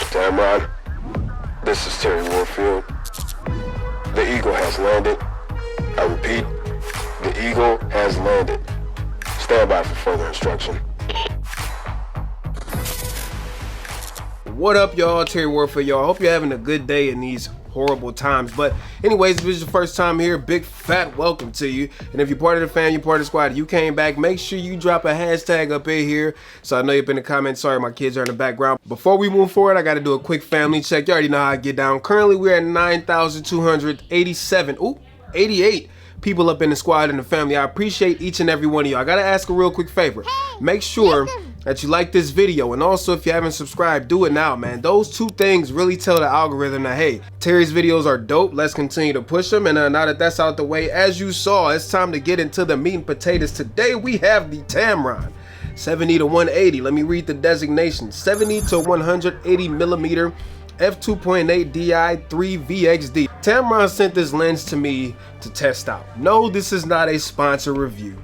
Tamron, this is Terry Warfield. The Eagle has landed. I repeat, the Eagle has landed. Stand by for further instruction. What up, y'all? Terry Warfield, y'all. Hope you're having a good day in these horrible times. But anyways, if this is your first time here, big fat welcome to you. And if you're part of the fam, you're part of the squad, you came back, make sure you drop a hashtag up in here. So I know you've been in the comments. Sorry, my kids are in the background. Before we move forward, I got to do a quick family check. You already know how I get down. Currently, we're at 9,287. Ooh, 88 people up in the squad and the family. I appreciate each and every one of you. I got to ask a real quick favor. Make sure that you like this video, and also if you haven't subscribed, do it now, man. Those two things really tell the algorithm that, hey, Terry's videos are dope. Let's continue to push them. And now that that's out the way, as you saw, it's time to get into the meat and potatoes. Today we have the Tamron 70 to 180. Let me read the designation. 70 to 180 millimeter F2.8 Di3 VXD. Tamron sent this lens to me to test out. No, this is not a sponsor review.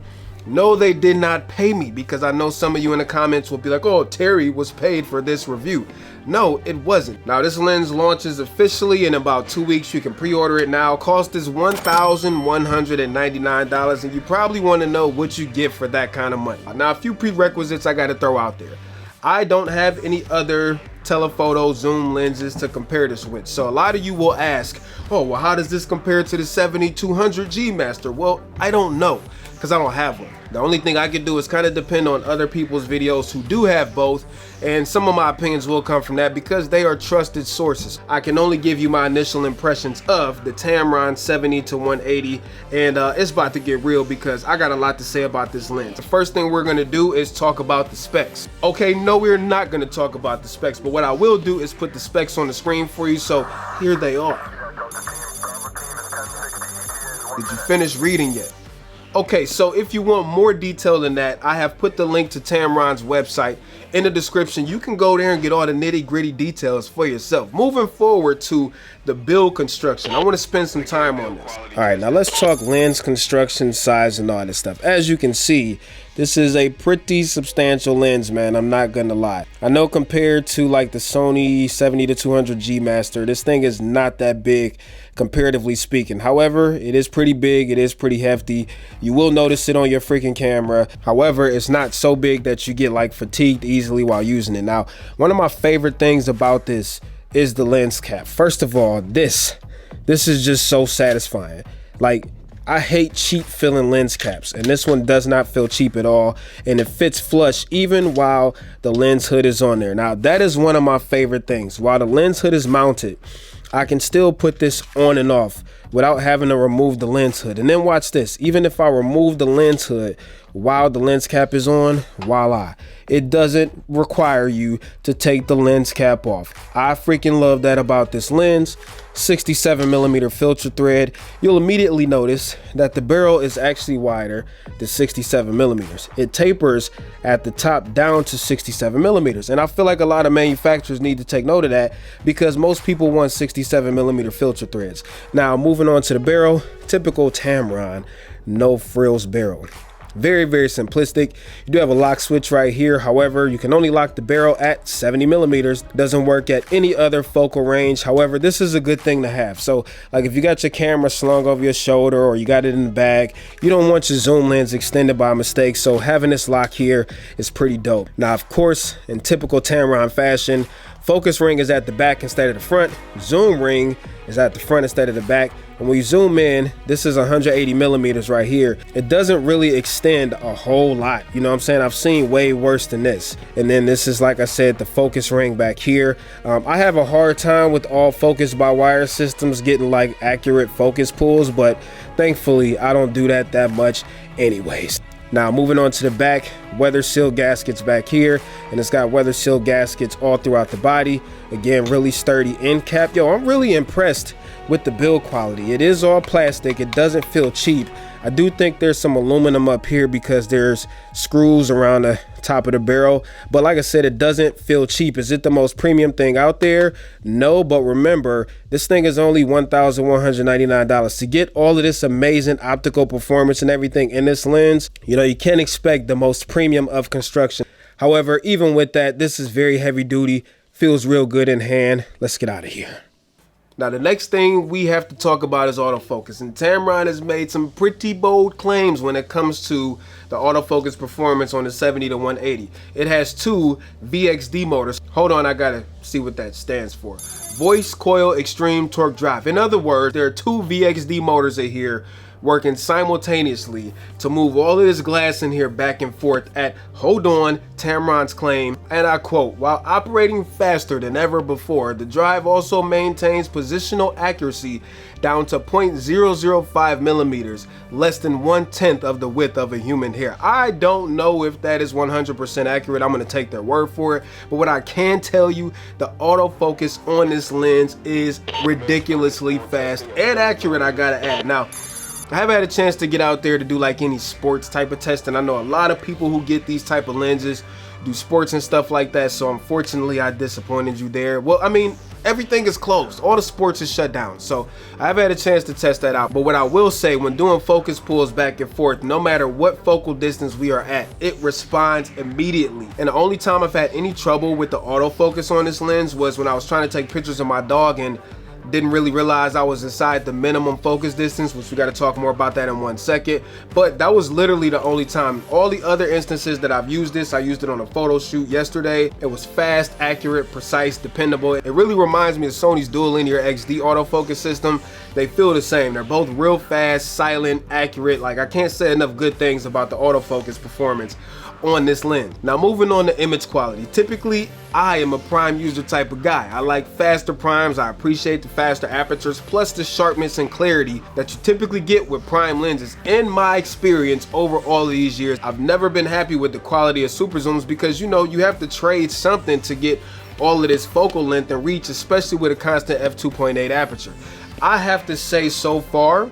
No, they did not pay me, because I know some of you in the comments will be like, oh, Terry was paid for this review. No, it wasn't. Now, this lens launches officially in about 2 weeks. You can pre-order it now. Cost is $1,199, and you probably want to know what you get for that kind of money. Now, a few prerequisites I got to throw out there. I don't have any other telephoto zoom lenses to compare this with. So a lot of you will ask, oh, well, how does this compare to the 70-200 G Master? Well, I don't know, because I don't have one. The only thing I can do is kind of depend on other people's videos who do have both, and some of my opinions will come from that because they are trusted sources. I can only give you my initial impressions of the Tamron 70 to 180, and it's about to get real because I got a lot to say about this lens. The first thing we're going to do is talk about the specs. Okay, no, we're not going to talk about the specs, but what I will do is put the specs on the screen for you, so here they are. Did you finish reading yet? Okay, so if you want more detail than that, I have put the link to Tamron's website in the description. You can go there and get all the nitty-gritty details for yourself. Moving forward to the build construction, I want to spend some time on this. All right, now let's talk lens construction, size, and all this stuff. As you can see, this is a pretty substantial lens, man. I'm not gonna lie. I know compared to like the Sony 70 to 200 G Master, this thing is not that big, comparatively speaking. However, it is pretty big. It is pretty hefty. You will notice it on your freaking camera. However, it's not so big that you get like fatigued easily while using it. Now, one of my favorite things about this is the lens cap. First of all, this is just so satisfying. Like, I hate cheap feeling lens caps, and this one does not feel cheap at all, and it fits flush even while the lens hood is on there. Now, that is one of my favorite things. While the lens hood is mounted, I can still put this on and off without having to remove the lens hood. And then watch this. Even if I remove the lens hood while the lens cap is on, voila, it doesn't require you to take the lens cap off. I freaking love that about this lens. 67mm filter thread. You'll immediately notice that the barrel is actually wider than 67mm. It tapers at the top down to 67mm, and I feel like a lot of manufacturers need to take note of that because most people want 67mm filter threads. Now, moving on to the barrel, typical Tamron, no frills barrel. Very, very simplistic. You do have a lock switch right here. However, you can only lock the barrel at 70mm. Doesn't work at any other focal range. However, this is a good thing to have. So like if you got your camera slung over your shoulder or you got it in the bag, you don't want your zoom lens extended by mistake. So having this lock here is pretty dope. Now, of course, in typical Tamron fashion, focus ring is at the back instead of the front. Zoom ring is at the front instead of the back. And when you zoom in, this is 180mm right here. It doesn't really extend a whole lot. You know what I'm saying? I've seen way worse than this. And then this is, like I said, the focus ring back here. I have a hard time with all focus by wire systems getting like accurate focus pulls, but thankfully I don't do that much anyways. Now, moving on to the back, weather seal gaskets back here, and it's got weather seal gaskets all throughout the body. Again, really sturdy end cap. Yo, I'm really impressed with the build quality. It is all plastic. It doesn't feel cheap. I do think there's some aluminum up here because there's screws around the top of the barrel, but like I said, it doesn't feel cheap. Is it the most premium thing out there? No, but remember, this thing is only $1,199. To get all of this amazing optical performance and everything in this lens, you know, you can't expect the most premium of construction. However, even with that, this is very heavy duty, Feels real good in hand. Let's get out of here. Now the next thing we have to talk about is autofocus, and Tamron has made some pretty bold claims when it comes to the autofocus performance on the 70 to 180. It has two VXD motors. Hold on, I gotta see what that stands for. Voice Coil Extreme Torque Drive. In other words, there are two VXD motors in here working simultaneously to move all of this glass in here back and forth at, hold on, Tamron's claim, and I quote, while operating faster than ever before, the drive also maintains positional accuracy down to 0.005 millimeters, less than 1/10 of the width of a human hair. I don't know if that is 100% accurate. I'm gonna take their word for it, but what I can tell you, the autofocus on this lens is ridiculously fast and accurate, I gotta add. Now, I haven't had a chance to get out there to do like any sports type of testing. I know a lot of people who get these type of lenses do sports and stuff like that, so unfortunately I disappointed you there. Well, I mean, everything is closed. All the sports is shut down, so I haven't had a chance to test that out. But what I will say, when doing focus pulls back and forth, no matter what focal distance we are at, it responds immediately. And the only time I've had any trouble with the autofocus on this lens was when I was trying to take pictures of my dog and didn't really realize I was inside the minimum focus distance, which we got to talk more about that in 1 second. But that was literally the only time. All the other instances that I've used this, I used it on a photo shoot yesterday. It was fast, accurate, precise, dependable. It really reminds me of Sony's dual linear XD autofocus system. They feel the same. They're both real fast, silent, accurate. Like, I can't say enough good things about the autofocus performance on this lens. Now moving on to image quality. Typically, I am a prime user type of guy. I like faster primes. I appreciate the faster apertures, plus the sharpness and clarity that you typically get with prime lenses. In my experience over all of these years, I've never been happy with the quality of super zooms because, you know, you have to trade something to get all of this focal length and reach, especially with a constant f2.8 aperture. I have to say, so far,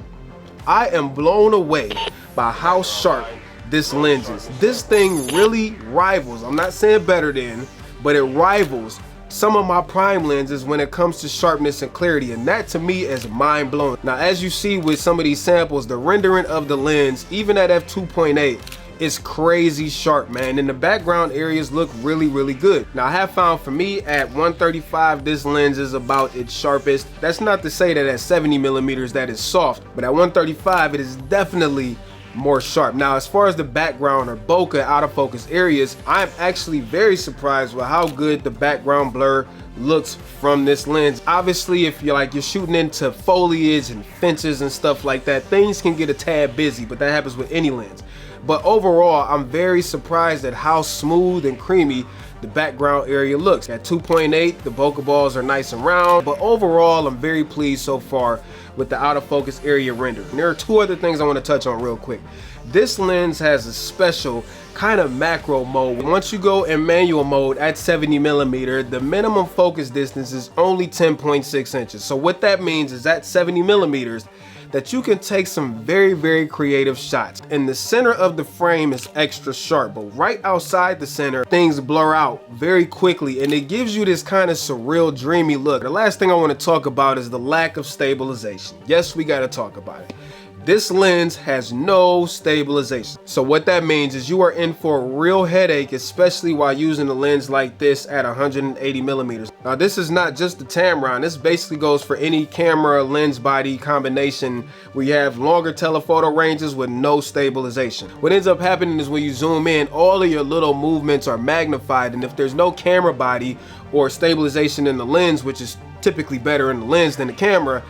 I am blown away by how sharp this lens is. This thing really rivals, I'm not saying better than, but it rivals some of my prime lenses when it comes to sharpness and clarity, and that to me is mind blowing. Now, as you see with some of these samples, the rendering of the lens, even at f2.8, is crazy sharp, man, and the background areas look really, really good. Now, I have found for me at 135, this lens is about its sharpest. That's not to say that at 70 millimeters that is soft, but at 135, it is definitely more sharp. Now, as far as the background or bokeh out of focus areas, I'm actually very surprised with how good the background blur looks from this lens. Obviously, if you're shooting into foliage and fences and stuff like that, things can get a tad busy, but that happens with any lens. But overall, I'm very surprised at how smooth and creamy the background area looks. At 2.8, the bokeh balls are nice and round, but overall, I'm very pleased so far with the out of focus area render. And there are two other things I want to touch on real quick. This lens has a special kind of macro mode. Once you go in manual mode at 70 millimeter, the minimum focus distance is only 10.6 inches. So what that means is at 70 millimeters, that you can take some very, very creative shots. And the center of the frame is extra sharp, but right outside the center, things blur out very quickly, and it gives you this kind of surreal, dreamy look. The last thing I want to talk about is the lack of stabilization. Yes, we got to talk about it. This lens has no stabilization. So what that means is you are in for a real headache, especially while using a lens like this at 180 millimeters. Now, this is not just the Tamron. This basically goes for any camera lens body combination where you have longer telephoto ranges with no stabilization. What ends up happening is when you zoom in, all of your little movements are magnified, and if there's no camera body or stabilization in the lens, which is typically better in the lens than the camera,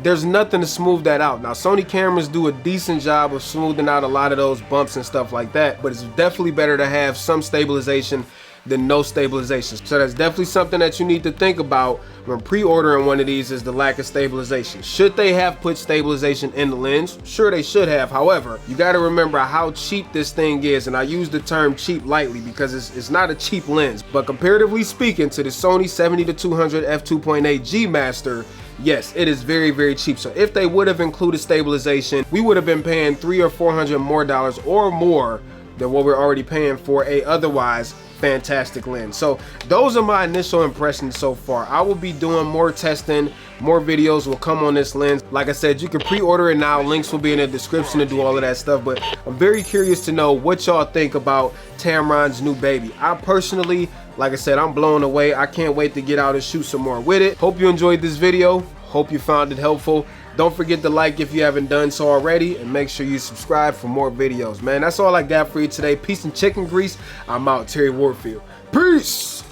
there's nothing to smooth that out. Now, Sony cameras do a decent job of smoothing out a lot of those bumps and stuff like that, but it's definitely better to have some stabilization than no stabilization. So that's definitely something that you need to think about when pre-ordering one of these, is the lack of stabilization. Should they have put stabilization in the lens? Sure, they should have. However, you got to remember how cheap this thing is, and I use the term cheap lightly because it's not a cheap lens, but comparatively speaking to the Sony 70-200 f2.8 G Master, yes, it is very, very cheap. So if they would have included stabilization, we would have been paying $300 or $400 more than what we're already paying for a otherwise fantastic lens. So those are my initial impressions so far. I will be doing more testing, more videos will come on this lens. Like I said, you can pre-order it now. Links will be in the description to do all of that stuff. But I'm very curious to know what y'all think about Tamron's new baby. I personally, like I said, I'm blown away. I can't wait to get out and shoot some more with it. Hope you enjoyed this video. Hope you found it helpful. Don't forget to like if you haven't done so already, and make sure you subscribe for more videos, man. That's all I got for you today. Peace and chicken grease. I'm out, Terry Warfield. Peace.